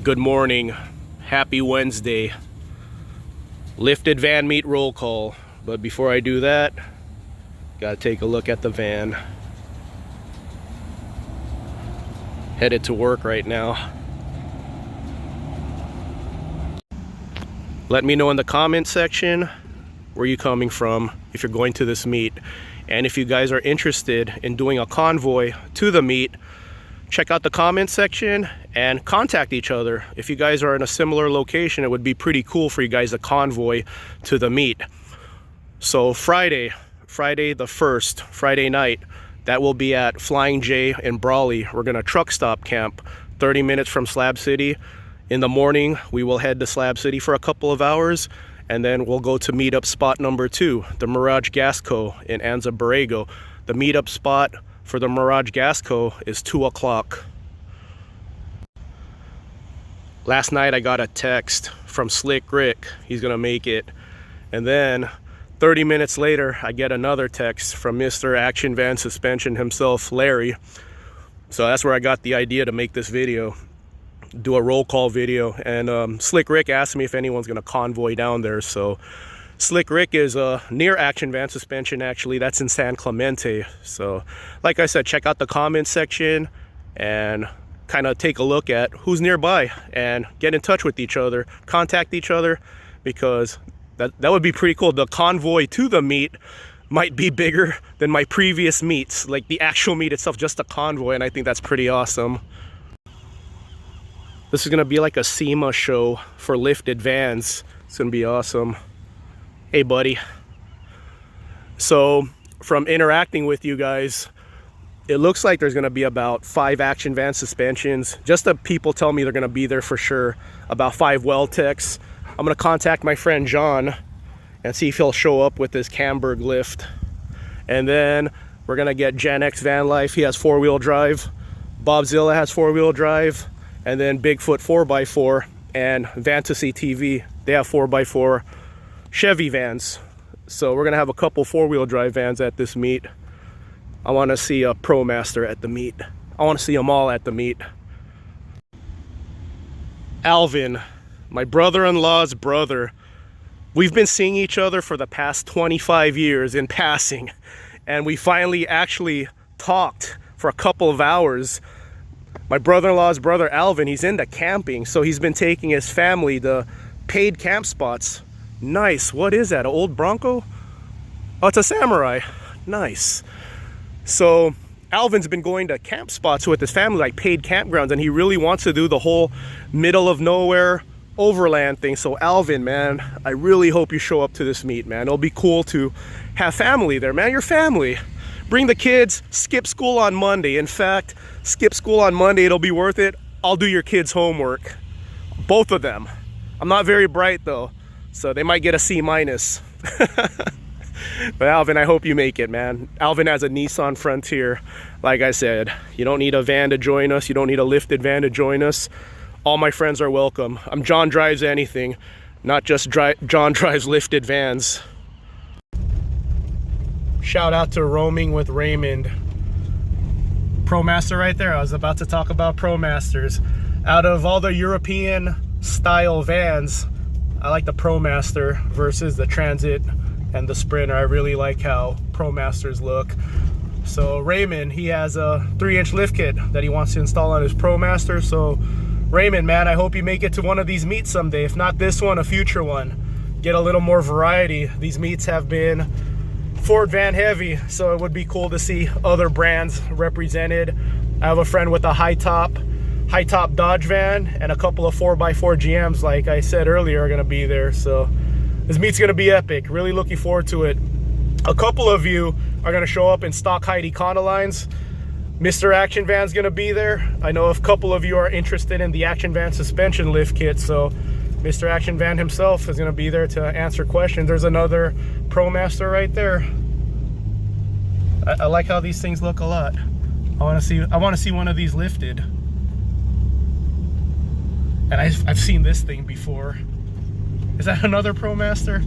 Good morning, happy Wednesday. Lifted van meet roll call, but before I do that, gotta take a look at the van. Headed to work right now. Let me know in the comment section where you're coming from if you're going to this meet, and if you guys are interested in doing a convoy to the meet, check out the comment section and contact each other. If you guys are in a similar location, it would be pretty cool for you guys to convoy to the meet. So Friday the 1st, Friday night, that will be at Flying J in Brawley. We're gonna truck stop camp 30 minutes from Slab City. In the morning, we will head to Slab City for a couple of hours, and then we'll go to meetup spot number 2, the Mirage Gas Co. in Anza Borrego. The meetup spot for the Mirage Gas Co. is 2 o'clock. Last night I got a text from Slick Rick, he's gonna make it. And then 30 minutes later, I get another text from Mr. Action Van Suspension himself, Larry. So that's where I got the idea to make this video, do a roll call video. And Slick Rick asked me if anyone's gonna convoy down there. So Slick Rick is near Action Van Suspension, actually. That's in San Clemente. So like I said, check out the comment section and kind of take a look at who's nearby and get in touch with each other, contact each other, because that would be pretty cool. The convoy to the meet might be bigger than my previous meets, like the actual meet itself, just a convoy, and I think that's pretty awesome. This is gonna be like a SEMA show for lifted vans. It's gonna be awesome. Hey buddy. So from interacting with you guys, it looks like there's gonna be about 5 Action Van Suspensions. Just the people tell me they're gonna be there for sure. About 5 Well-Techs. I'm gonna contact my friend John and see if he'll show up with his Camberg lift. And then we're gonna get Gen X Van Life. He has 4-wheel drive. Bobzilla has 4-wheel drive. And then Bigfoot 4x4 and Fantasy TV, they have 4x4 Chevy vans. So we're gonna have a couple 4-wheel drive vans at this meet. I wanna see a Promaster at the meet. I wanna see them all at the meet. Alvin, my brother-in-law's brother. We've been seeing each other for the past 25 years in passing, and we finally actually talked for a couple of hours. My brother-in-law's brother, Alvin, he's into camping, so he's been taking his family to paid camp spots. Nice. What is that, an old Bronco? Oh, it's a Samurai. Nice. So Alvin's been going to camp spots with his family, like paid campgrounds, and he really wants to do the whole middle of nowhere overland thing. So Alvin, man, I really hope you show up to this meet, man. It'll be cool to have family there, man. Your family. Bring the kids, skip school on Monday. In fact, skip school on Monday, it'll be worth it. I'll do your kids' homework. Both of them. I'm not very bright though, so they might get a C-. But Alvin, I hope you make it, man. Alvin has a Nissan Frontier. Like I said, you don't need a van to join us. You don't need a lifted van to join us. All my friends are welcome. I'm John Drives Anything, not just John Drives Lifted Vans. Shout out to Roaming with Raymond. Promaster right there. I was about to talk about Promasters. Out of all the European style vans, I like the Promaster versus the Transit and the Sprinter. I really like how Promasters look. So Raymond, he has a 3-inch lift kit that he wants to install on his Promaster. So Raymond, man, I hope you make it to one of these meets someday. If not this one, a future one. Get a little more variety. These meets have been Ford van heavy, so it would be cool to see other brands represented. I have a friend with a high top Dodge van, and a couple of 4x4 GMs, like I said earlier, are gonna be there. So this meet's gonna be epic. Really looking forward to it. A couple of you are gonna show up in stock height Econolines. Mr. Action Van's gonna be there. I know a couple of you are interested in the Action Van Suspension lift kit, so Mr. Action Van himself is gonna be there to answer questions. There's another Promaster right there. I like how these things look a lot. I wanna see one of these lifted. And I've seen this thing before. Is that another Promaster?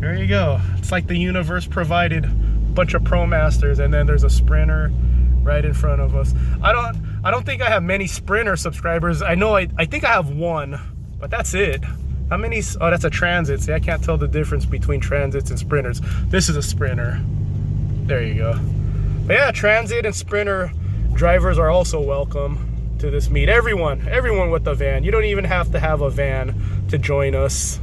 There you go. It's like the universe provided a bunch of Promasters, and then there's a Sprinter right in front of us. I I don't think I have many Sprinter subscribers. I know I think I have one, but that's it. How many? Oh, that's a Transit. See, I can't tell the difference between Transits and Sprinters. This is a Sprinter. There you go. But yeah, Transit and Sprinter drivers are also welcome to this meet. Everyone with a van. You don't even have to have a van to join us.